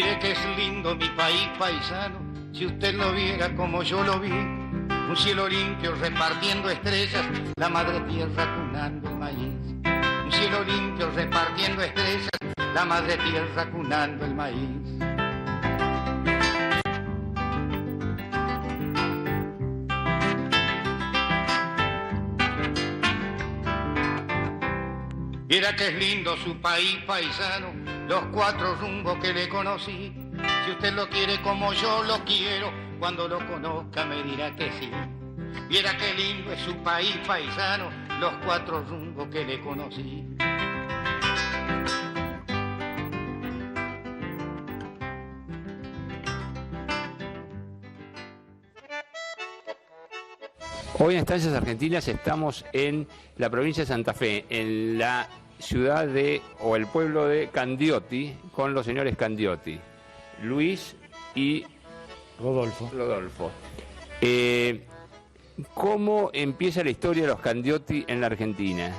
Mire que es lindo mi país paisano, si usted lo viera como yo lo vi. Un cielo limpio repartiendo estrellas, la madre tierra cunando el maíz. Un cielo limpio repartiendo estrellas, la madre tierra cunando el maíz. Mira que es lindo su país paisano, los cuatro rumbos que le conocí. Si usted lo quiere como yo lo quiero, cuando lo conozca me dirá que sí. Mira qué lindo es su país paisano, los cuatro rumbos que le conocí. Hoy en Estancias Argentinas estamos en la provincia de Santa Fe, en la ciudad o el pueblo de Candioti, con los señores Candioti, Luis y Rodolfo. ¿Cómo empieza la historia de los Candioti en la Argentina?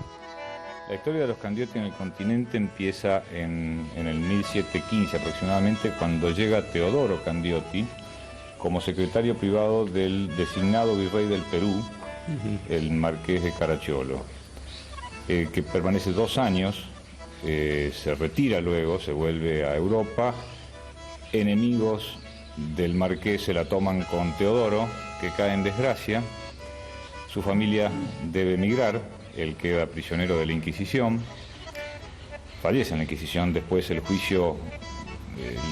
La historia de los Candioti en el continente empieza en el 1715 aproximadamente, cuando llega Teodoro Candioti como secretario privado del designado virrey del Perú, el marqués de Caracciolo, que permanece 2 años, se retira luego, se vuelve a Europa. Enemigos del marqués se la toman con Teodoro, que cae en desgracia. Su familia debe emigrar, él queda prisionero de la Inquisición, fallece en la Inquisición, después el juicio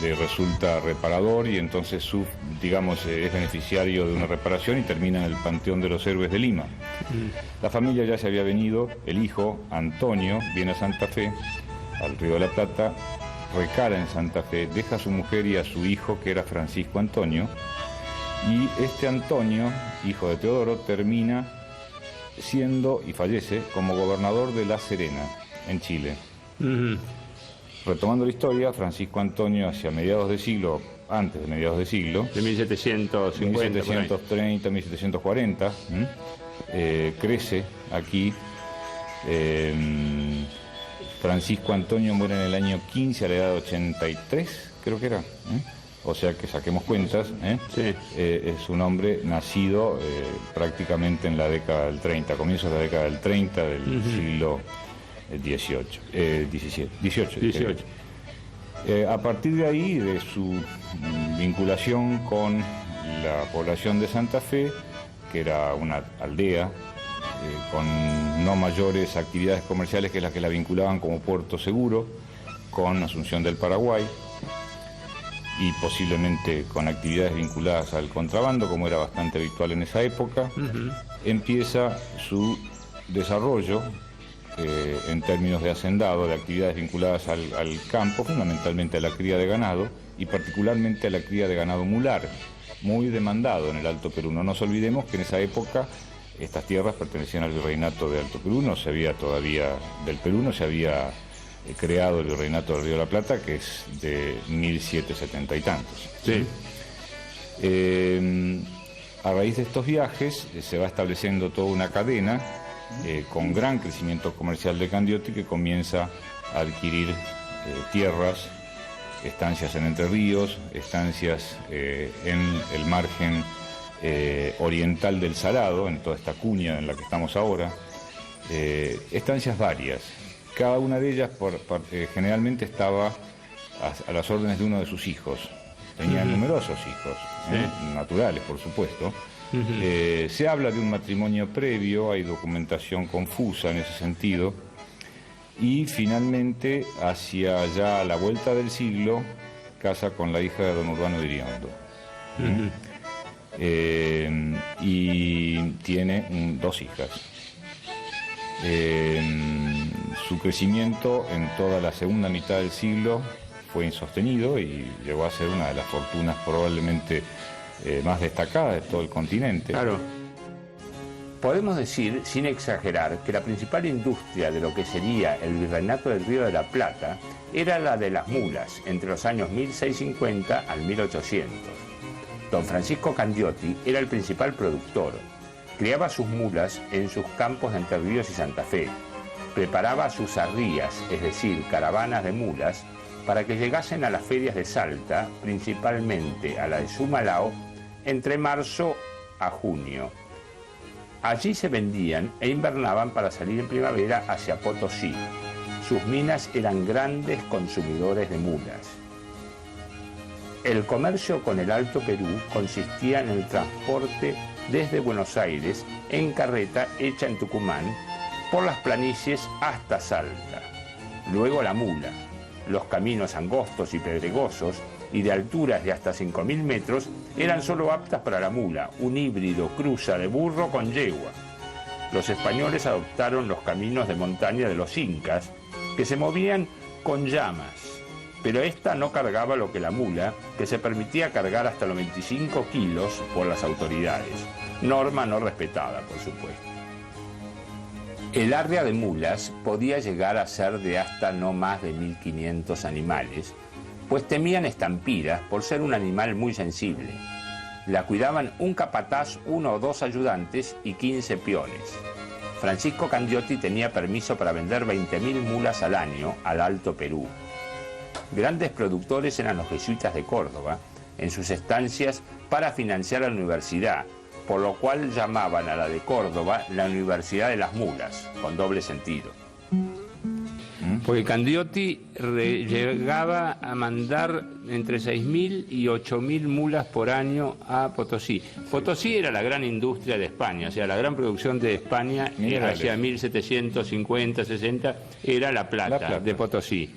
le resulta reparador y entonces es beneficiario de una reparación y termina en el Panteón de los Héroes de Lima. La familia ya se había venido, el hijo, Antonio, viene a Santa Fe, al Río de la Plata, recala en Santa Fe, deja a su mujer y a su hijo, que era Francisco Antonio, y este Antonio, hijo de Teodoro, termina siendo y fallece como gobernador de La Serena, en Chile. Retomando la historia, Francisco Antonio, hacia mediados de siglo, antes de mediados de siglo, de 1750, 1730, 1740, crece aquí. Francisco Antonio muere en el año 15 a la edad de 83, creo que era. O sea que saquemos cuentas, Sí. Es un hombre nacido prácticamente en la década del 30, comienzos de la década del 30 del siglo XVIII. A partir de ahí, de su vinculación con la población de Santa Fe, que era una aldea con no mayores actividades comerciales que las que la vinculaban como puerto seguro, con Asunción del Paraguay, y posiblemente con actividades vinculadas al contrabando, como era bastante habitual en esa época, empieza su desarrollo en términos de hacendado, de actividades vinculadas al campo, fundamentalmente a la cría de ganado y particularmente a la cría de ganado mular, muy demandado en el Alto Perú. No nos olvidemos que en esa época estas tierras pertenecían al virreinato de Alto Perú, del Perú no se había creado el virreinato del Río de la Plata, que es de 1770 y tantos. Sí. A raíz de estos viajes se va estableciendo toda una cadena con gran crecimiento comercial de Candioti, que comienza a adquirir tierras, estancias en Entre Ríos, estancias en el margen oriental del Salado, en toda esta cuña en la que estamos ahora, estancias varias. Cada una de ellas generalmente estaba a las órdenes de uno de sus hijos. Tenía numerosos hijos, naturales, por supuesto. Se habla de un matrimonio previo, hay documentación confusa en ese sentido, y finalmente, hacia ya la vuelta del siglo, casa con la hija de don Urbano de Iriondo. Y tiene 2 hijas. Su crecimiento en toda la segunda mitad del siglo fue insostenido y llegó a ser una de las fortunas probablemente más destacadas de todo el continente. Claro. Podemos decir, sin exagerar, que la principal industria de lo que sería el virreinato del Río de la Plata era la de las mulas, entre los años 1650 al 1800. Don Francisco Candioti era el principal productor. Criaba sus mulas en sus campos de Entre Ríos y Santa Fe. Preparaba sus arrias, es decir, caravanas de mulas, para que llegasen a las ferias de Salta, principalmente a la de Sumalao, entre marzo a junio. Allí se vendían e invernaban para salir en primavera hacia Potosí. Sus minas eran grandes consumidores de mulas. El comercio con el Alto Perú consistía en el transporte desde Buenos Aires en carreta hecha en Tucumán por las planicies hasta Salta. Luego la mula. Los caminos angostos y pedregosos y de alturas de hasta 5.000 metros eran solo aptas para la mula, un híbrido cruza de burro con yegua. Los españoles adoptaron los caminos de montaña de los incas, que se movían con llamas, pero esta no cargaba lo que la mula, que se permitía cargar hasta los 25 kilos por las autoridades, norma no respetada, por supuesto. El arrea de mulas podía llegar a ser de hasta no más de 1.500 animales, pues temían estampidas por ser un animal muy sensible. La cuidaban un capataz, 1 o 2 ayudantes y 15 peones. Francisco Candioti tenía permiso para vender 20.000 mulas al año al Alto Perú. Grandes productores eran los jesuitas de Córdoba, en sus estancias para financiar la universidad, por lo cual llamaban a la de Córdoba la Universidad de las Mulas, con doble sentido. Porque Candioti llegaba a mandar entre 6.000 y 8.000 mulas por año a Potosí. Potosí era la gran industria de España, o sea, la gran producción de España hacia 1750, 60, era la plata de Potosí.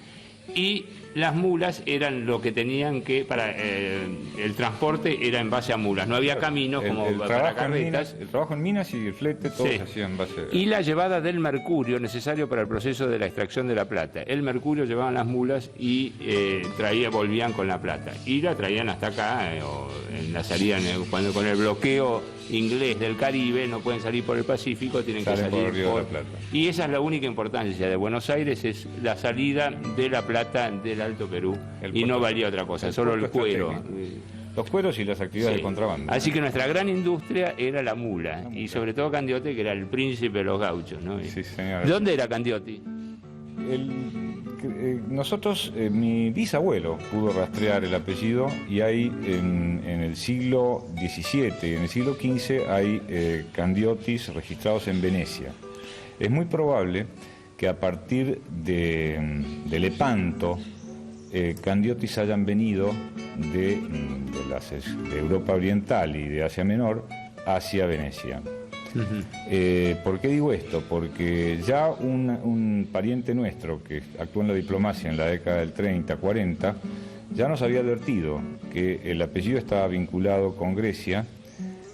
Y las mulas eran lo que tenían que, para el transporte era en base a mulas, no había caminos como para carretas. El trabajo en minas y el flete, todo se hacía en base a... Y la llevada del mercurio necesario para el proceso de la extracción de la plata. El mercurio llevaban las mulas y volvían con la plata. Y la traían hasta acá, o la salían cuando con el bloqueo inglés del Caribe, no pueden salir por el Pacífico, tienen que salir por... Y esa es la única importancia de Buenos Aires, es la salida de la plata del Alto Perú, y no valía otra cosa, solo el cuero. Los cueros y las actividades de contrabando. Así que nuestra gran industria era la mula, y sobre todo Candioti, que era el príncipe de los gauchos, ¿no? Sí, señor. ¿De dónde era Candioti? Nosotros, mi bisabuelo pudo rastrear el apellido, y hay en el siglo XVII y en el siglo XV hay Candiotis registrados en Venecia. Es muy probable que a partir de Lepanto, Candiotis hayan venido de Europa Oriental y de Asia Menor hacia Venecia. ¿Por qué digo esto? Porque ya un pariente nuestro que actuó en la diplomacia en la década del 30, 40, ya nos había advertido que el apellido estaba vinculado con Grecia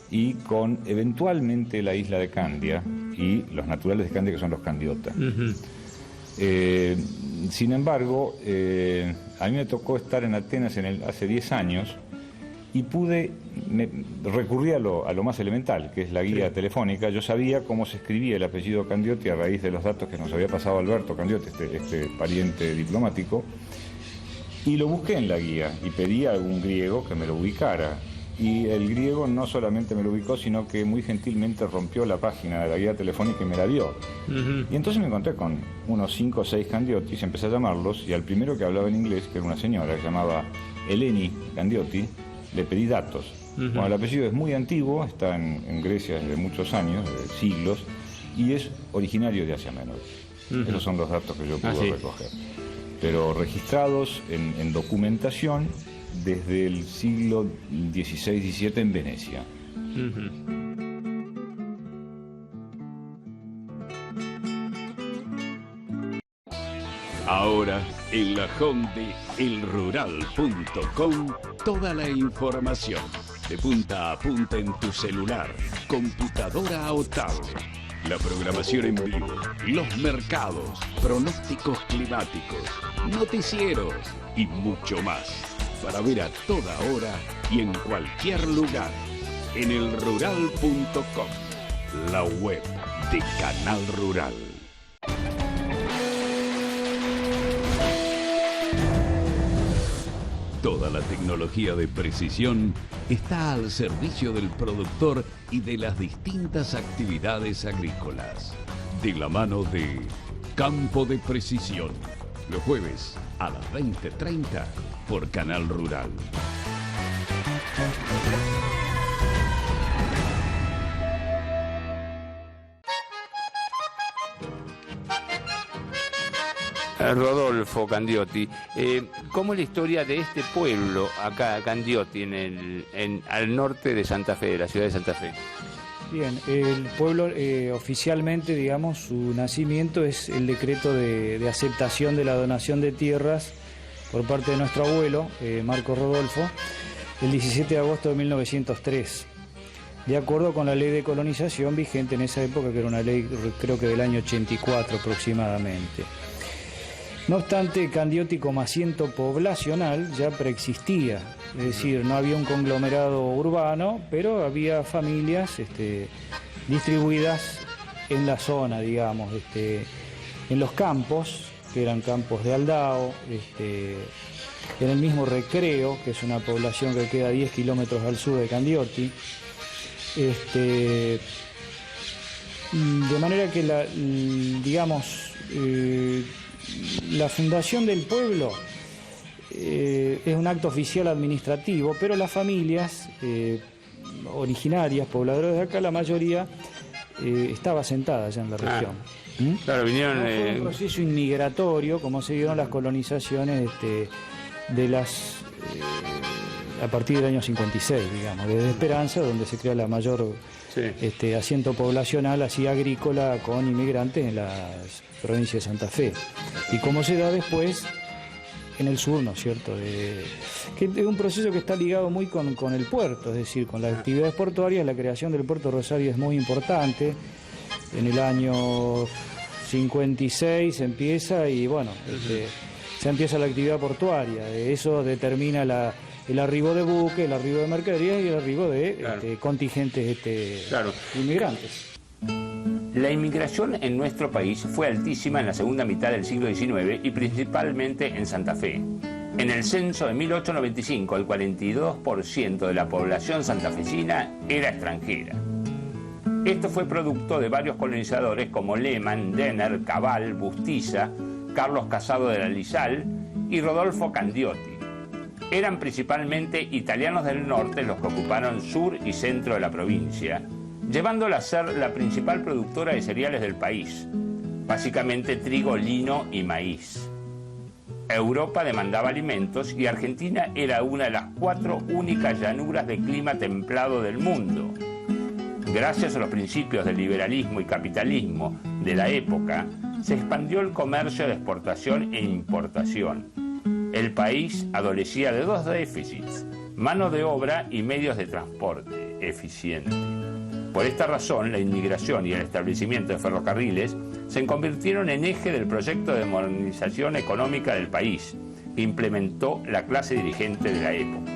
y con eventualmente la isla de Candia y los naturales de Candia, que son los candiotas. Sin embargo, a mí me tocó estar en Atenas hace 10 años y recurrí a lo más elemental, que es la guía telefónica. Yo sabía cómo se escribía el apellido Candioti a raíz de los datos que nos había pasado Alberto Candioti, este pariente diplomático, y lo busqué en la guía y pedí a algún griego que me lo ubicara. Y el griego no solamente me lo ubicó, sino que muy gentilmente rompió la página de la guía telefónica y me la dio. Y entonces me encontré con unos 5 o 6 Candiotis, empecé a llamarlos, y al primero que hablaba en inglés, que era una señora que se llamaba Eleni Candioti, le pedí datos. Bueno, el apellido es muy antiguo, está en Grecia desde muchos años, desde siglos, y es originario de Asia Menor. Esos son los datos que yo pude recoger. Pero registrados en documentación desde el siglo XVI-XVII en Venecia. Ahora, en la home de elrural.com, toda la información, de punta a punta en tu celular, computadora o tablet. La programación en vivo, los mercados, pronósticos climáticos, noticieros y mucho más. Para ver a toda hora y en cualquier lugar. En elrural.com, la web de Canal Rural. Toda la tecnología de precisión está al servicio del productor y de las distintas actividades agrícolas. De la mano de Campo de Precisión, Los jueves a las 20:30 por Canal Rural. Rodolfo Candioti, ¿cómo es la historia de este pueblo acá, Candioti, al norte de Santa Fe, de la ciudad de Santa Fe? Bien, el pueblo oficialmente, digamos, su nacimiento es el decreto de aceptación de la donación de tierras por parte de nuestro abuelo, Marco Rodolfo, el 17 de agosto de 1903, de acuerdo con la ley de colonización vigente en esa época, que era una ley creo que del año 84 aproximadamente. No obstante, Candioti como asiento poblacional ya preexistía, es decir, no había un conglomerado urbano, pero había familias distribuidas en la zona, digamos, en los campos, que eran campos de Aldao, en el mismo Recreo, que es una población que queda a 10 kilómetros al sur de Candioti. De manera que la fundación del pueblo es un acto oficial administrativo, pero las familias originarias, pobladores de acá, la mayoría estaba asentada ya en la región. Claro, vinieron... No fue un proceso inmigratorio, como se dieron las colonizaciones a partir del año 56, digamos, desde Esperanza, donde se crea la mayor asiento poblacional, así agrícola, con inmigrantes en la provincia de Santa Fe. Y como se da después en el sur, ¿no es cierto? Que es un proceso que está ligado muy con el puerto, es decir, con las actividades portuarias. La creación del puerto Rosario es muy importante. En el año 56 empieza y bueno, ya empieza la actividad portuaria. Eso determina el arribo de buques, el arribo de mercaderías y el arribo de contingentes inmigrantes. La inmigración en nuestro país fue altísima en la segunda mitad del siglo XIX y principalmente en Santa Fe. En el censo de 1895, el 42% de la población santafesina era extranjera. Esto fue producto de varios colonizadores como Lehmann, Denner, Cabal, Bustiza, Carlos Casado de la Lizal y Rodolfo Candioti. Eran principalmente italianos del norte los que ocuparon sur y centro de la provincia, llevándola a ser la principal productora de cereales del país, básicamente trigo, lino y maíz. Europa demandaba alimentos y Argentina era una de las 4 únicas llanuras de clima templado del mundo. Gracias a los principios del liberalismo y capitalismo de la época, se expandió el comercio de exportación e importación. El país adolecía de 2 déficits: mano de obra y medios de transporte eficiente. Por esta razón, la inmigración y el establecimiento de ferrocarriles se convirtieron en eje del proyecto de modernización económica del país que implementó la clase dirigente de la época.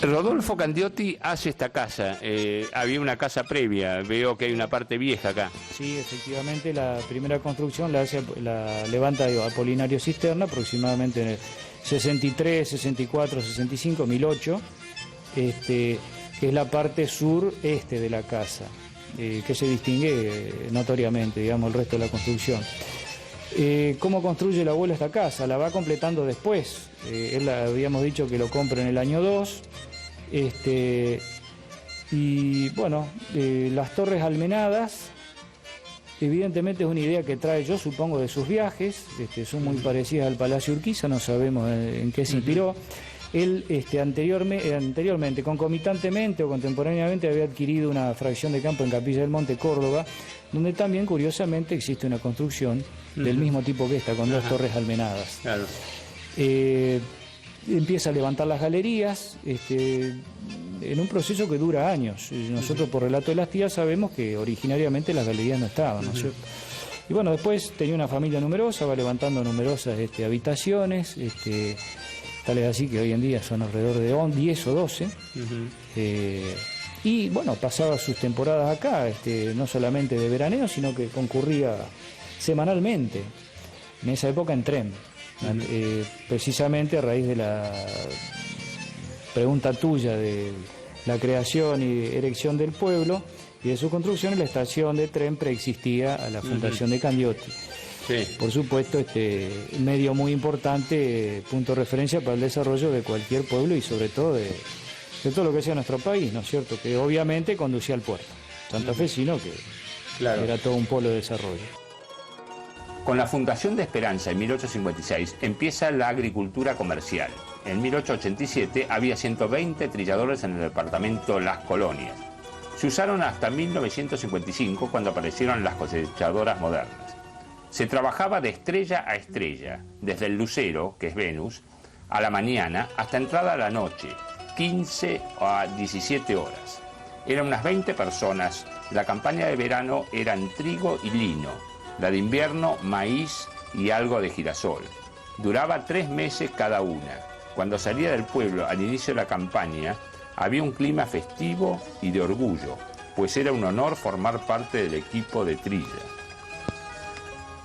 Rodolfo Candioti hace esta casa. Había una casa previa, veo que hay una parte vieja acá. Sí, efectivamente, la primera construcción la levanta Apolinario Cisterna, aproximadamente en el 63, 64, 65, 1008, que es la parte sureste de la casa, que se distingue notoriamente, digamos, el resto de la construcción. ¿Cómo construye el abuelo esta casa? La va completando después. Él habíamos dicho que lo compra en el año 2. Y bueno, las torres almenadas, evidentemente es una idea que trae, yo supongo, de sus viajes. Son muy parecidas al Palacio Urquiza, no sabemos en qué se inspiró. Él anteriormente, concomitantemente o contemporáneamente, había adquirido una fracción de campo en Capilla del Monte, Córdoba, donde también, curiosamente, existe una construcción del mismo tipo que esta, con 2 torres almenadas. Claro. Empieza a levantar las galerías, en un proceso que dura años. Nosotros, por relato de las tías, sabemos que originariamente las galerías no estaban, ¿no es cierto? Y bueno, después tenía una familia numerosa, va levantando numerosas habitaciones, tal es así que hoy en día son alrededor de 10 o 12. Y bueno, pasaba sus temporadas acá, no solamente de veraneo, sino que concurría semanalmente, en esa época en tren. Precisamente a raíz de la pregunta tuya de la creación y erección del pueblo y de su construcción, la estación de tren preexistía a la fundación de Candioti. Sí. Por supuesto, medio muy importante, punto de referencia para el desarrollo de cualquier pueblo y sobre todo de todo lo que sea nuestro país, ¿no es cierto? Que obviamente conducía al puerto santafesino, que era todo un polo de desarrollo. Con la fundación de Esperanza en 1856 empieza la agricultura comercial. En 1887 había 120 trilladores en el departamento Las Colonias. Se usaron hasta 1955, cuando aparecieron las cosechadoras modernas. Se trabajaba de estrella a estrella, desde el lucero, que es Venus, a la mañana hasta entrada a la noche, 15 a 17 horas. Eran unas 20 personas. La campaña de verano eran trigo y lino, la de invierno maíz y algo de girasol. Duraba 3 meses cada una. Cuando salía del pueblo al inicio de la campaña, había un clima festivo y de orgullo, pues era un honor formar parte del equipo de trilla.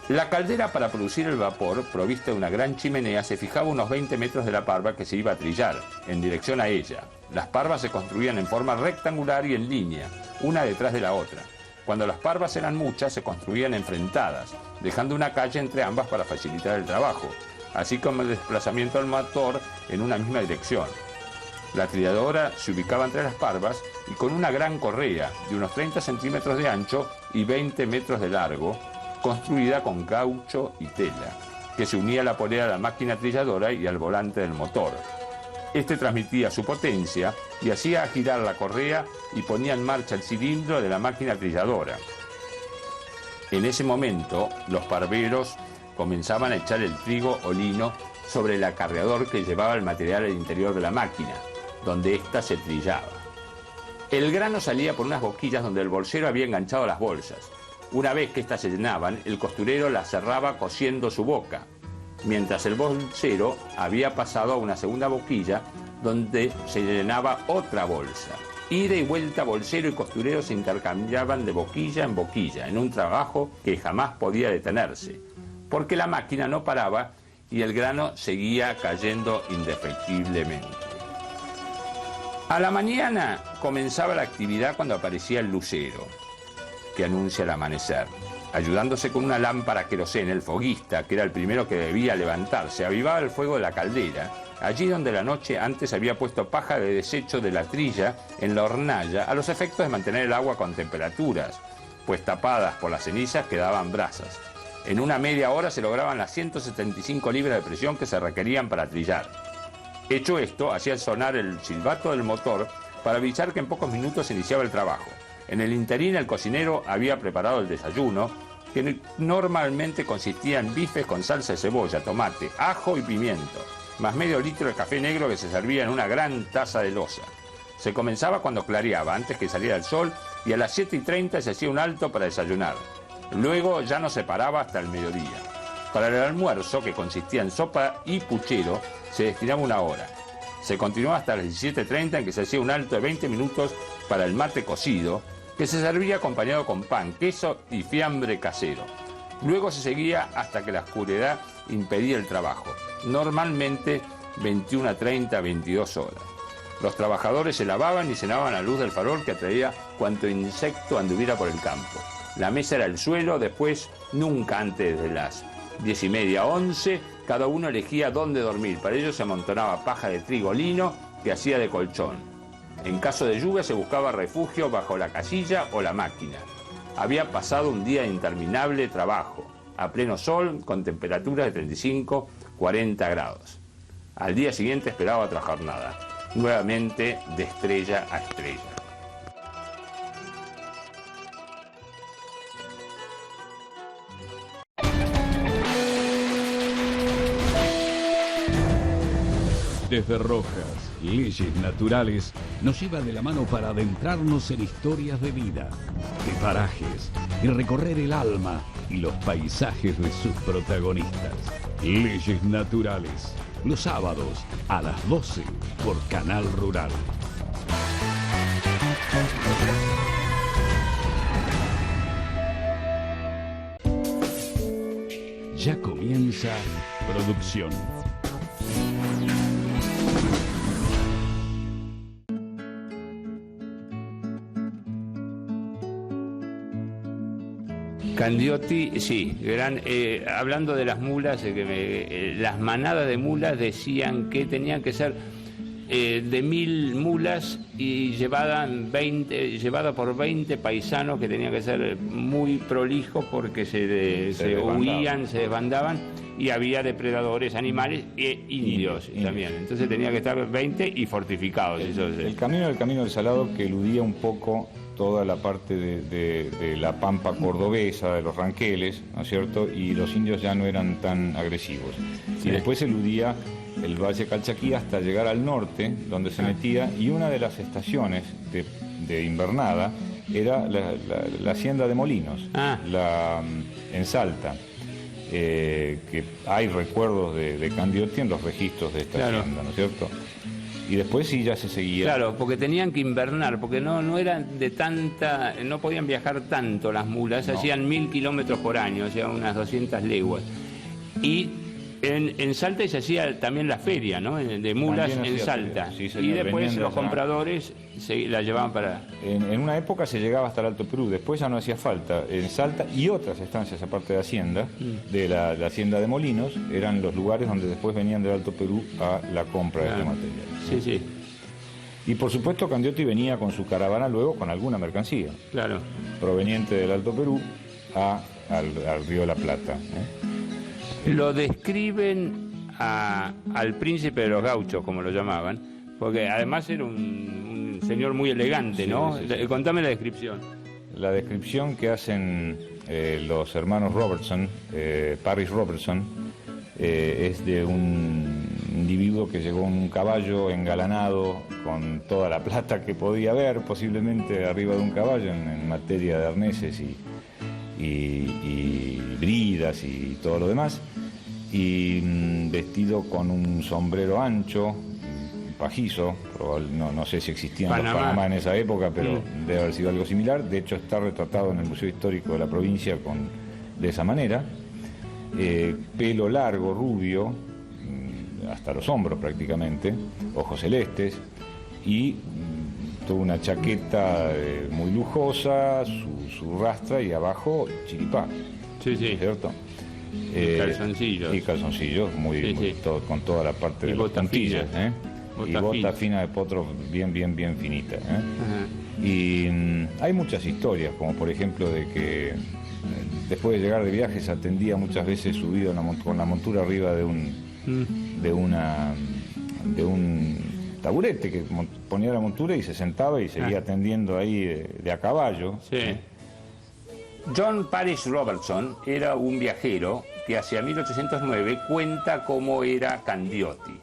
La caldera para producir el vapor, provista de una gran chimenea, se fijaba a unos 20 metros de la parva que se iba a trillar, en dirección a ella. Las parvas se construían en forma rectangular y en línea, una detrás de la otra. Cuando las parvas eran muchas, se construían enfrentadas, dejando una calle entre ambas para facilitar el trabajo, así como el desplazamiento del motor en una misma dirección. La trilladora se ubicaba entre las parvas y con una gran correa de unos 30 centímetros de ancho y 20 metros de largo, construida con caucho y tela, que se unía a la polea de la máquina trilladora y al volante del motor. Este transmitía su potencia y hacía girar la correa y ponía en marcha el cilindro de la máquina trilladora. En ese momento, los parveros comenzaban a echar el trigo o lino sobre el acarreador que llevaba el material al interior de la máquina, donde ésta se trillaba. El grano salía por unas boquillas donde el bolsero había enganchado las bolsas. Una vez que éstas se llenaban, el costurero las cerraba cosiendo su boca, mientras el bolsero había pasado a una segunda boquilla donde se llenaba otra bolsa. Ida y vuelta, bolsero y costurero se intercambiaban de boquilla en boquilla, en un trabajo que jamás podía detenerse, porque la máquina no paraba y el grano seguía cayendo indefectiblemente. A la mañana comenzaba la actividad cuando aparecía el lucero, que anuncia el amanecer. Ayudándose con una lámpara querosene, el foguista, que era el primero que debía levantarse, avivaba el fuego de la caldera, allí donde la noche antes había puesto paja de desecho de la trilla en la hornalla, a los efectos de mantener el agua con temperaturas, pues tapadas por las cenizas quedaban brasas. En una media hora se lograban las 175 libras de presión que se requerían para trillar. Hecho esto, hacía sonar el silbato del motor para avisar que en pocos minutos se iniciaba el trabajo. En el interín, el cocinero había preparado el desayuno, que normalmente consistía en bifes con salsa de cebolla, tomate, ajo y pimiento, más medio litro de café negro que se servía en una gran taza de loza. Se comenzaba cuando clareaba, antes que saliera el sol, y a las 7:30 se hacía un alto para desayunar. Luego ya no se paraba hasta el mediodía. Para el almuerzo, que consistía en sopa y puchero, se destinaba 1 hora. Se continuaba hasta las 17:30, en que se hacía un alto de 20 minutos para el mate cocido, que se servía acompañado con pan, queso y fiambre casero. Luego se seguía hasta que la oscuridad impedía el trabajo, normalmente 21:30 a 22 horas. Los trabajadores se lavaban y cenaban a la luz del farol que atraía cuanto insecto anduviera por el campo. La mesa era el suelo, después, nunca antes de las 10:30, 11, cada uno elegía dónde dormir. Para ello se amontonaba paja de trigo lino que hacía de colchón. En caso de lluvia se buscaba refugio bajo la casilla o la máquina. Había pasado un día de interminable trabajo, a pleno sol, con temperaturas de 35, 40 grados. Al día siguiente esperaba otra jornada, nuevamente de estrella a estrella. Desde Rojas, Leyes Naturales nos lleva de la mano para adentrarnos en historias de vida, de parajes y recorrer el alma y los paisajes de sus protagonistas. Leyes Naturales, los sábados a las 12 por Canal Rural. Ya comienza producción. Candioti, sí, hablando de las mulas, las manadas de mulas decían que tenían que ser de 1000 mulas y llevada por 20 paisanos que tenían que ser muy prolijos porque se huían, se desbandaban y había depredadores animales e indios también. Entonces tenía que estar 20 y fortificados. El camino del Salado, que eludía un poco toda la parte de la pampa cordobesa, de los ranqueles, ¿no es cierto? Y los indios ya no eran tan agresivos. Sí. Y después eludía el Valle Calchaquí hasta llegar al norte, donde se metía, y una de las estaciones de invernada era la hacienda de Molinos, en Salta. Que hay recuerdos de Candioti en los registros de esta hacienda, ¿no es cierto? Y después sí ya se seguía. Claro, porque tenían que invernar, porque no eran de tanta, no podían viajar tanto las mulas, hacían 1000 kilómetros por año, o sea, unas 200 leguas. Y en Salta se hacía también la feria, ¿no? De mulas en Salta. Sí, y después los compradores la llevaban para... En una época se llegaba hasta el Alto Perú, después ya no hacía falta. En Salta y otras estancias aparte de Hacienda, de la Hacienda de Molinos, eran los lugares donde después venían del Alto Perú a la compra de este material. Sí, sí. Y por supuesto Candioti venía con su caravana luego con alguna mercancía. Claro. Proveniente del Alto Perú al Río de la Plata. Lo describen al príncipe de los gauchos, como lo llamaban, porque además era un señor muy elegante, ¿no? Sí, sí. Contame la descripción. La descripción que hacen los hermanos Robertson, Parris Robertson, es de un individuo que llegó en un caballo engalanado con toda la plata que podía haber, posiblemente arriba de un caballo en materia de arneses y bridas y todo lo demás, y vestido con un sombrero ancho, pajizo, no sé si existían los Panamá en esa época, pero debe haber sido algo similar. De hecho está retratado en el Museo Histórico de la provincia de esa manera. Pelo largo, rubio, hasta los hombros prácticamente, ojos celestes, y tuvo una chaqueta muy lujosa, su rastra, y abajo chiripá. Sí, sí. ¿Cierto? Calzoncillos. Y calzoncillos, con toda la parte de las puntillas. Y bota fina de potro bien finita. Y hay muchas historias, como por ejemplo de que después de llegar de viaje se atendía muchas veces subido con la montura arriba de un taburete que ponía la montura y se sentaba y seguía atendiendo ahí de a caballo. Sí. John Parris Robertson era un viajero que hacia 1809 cuenta cómo era Candioti.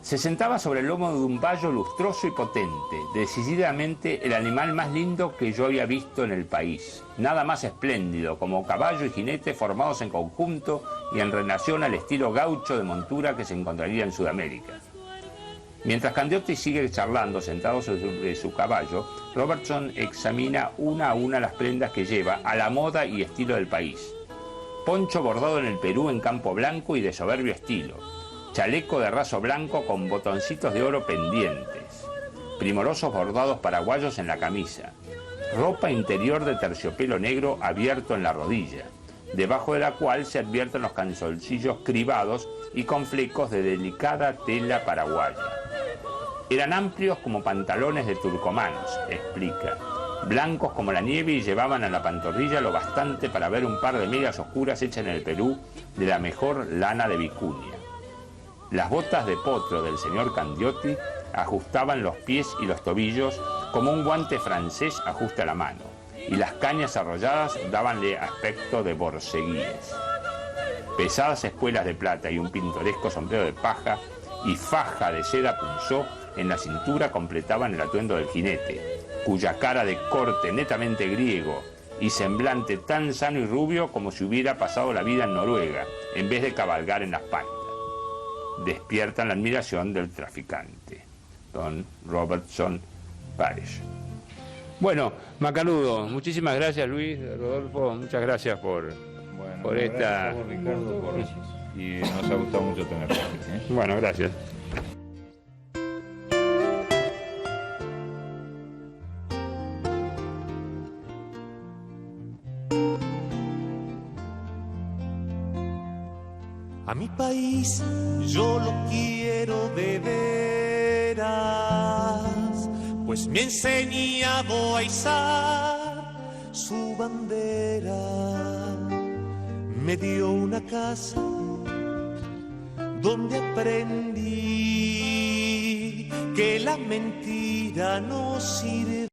Se sentaba sobre el lomo de un vallo lustroso y potente, decididamente el animal más lindo que yo había visto en el país. Nada más espléndido, como caballo y jinete formados en conjunto y en relación al estilo gaucho de montura que se encontraría en Sudamérica. Mientras Candioti sigue charlando sentado sobre su caballo, Robertson examina una a una las prendas que lleva a la moda y estilo del país. Poncho bordado en el Perú en campo blanco y de soberbio estilo. Chaleco de raso blanco con botoncitos de oro pendientes. Primorosos bordados paraguayos en la camisa. Ropa interior de terciopelo negro abierto en la rodilla, debajo de la cual se advierten los calzoncillos cribados y con flecos de delicada tela paraguaya. Eran amplios como pantalones de turcomanos, explica, blancos como la nieve y llevaban a la pantorrilla lo bastante para ver un par de medias oscuras hechas en el Perú de la mejor lana de vicuña. Las botas de potro del señor Candioti ajustaban los pies y los tobillos como un guante francés ajusta la mano, y las cañas arrolladas dábanle aspecto de borceguíes. Pesadas espuelas de plata y un pintoresco sombrero de paja y faja de seda punzó en la cintura completaban el atuendo del jinete, cuya cara de corte netamente griego y semblante tan sano y rubio como si hubiera pasado la vida en Noruega, en vez de cabalgar en las pantas, despiertan la admiración del traficante, don Robertson Parris. Bueno, Macanudo, muchísimas gracias, Luis, Rodolfo, muchas gracias por esta... Gracias a vos, Ricardo, y nos ha gustado mucho tenerte aquí. Bueno, gracias. A mi país yo lo quiero de veras, pues me ha enseñado a izar su bandera. Me dio una casa donde aprendí que la mentira no sirve.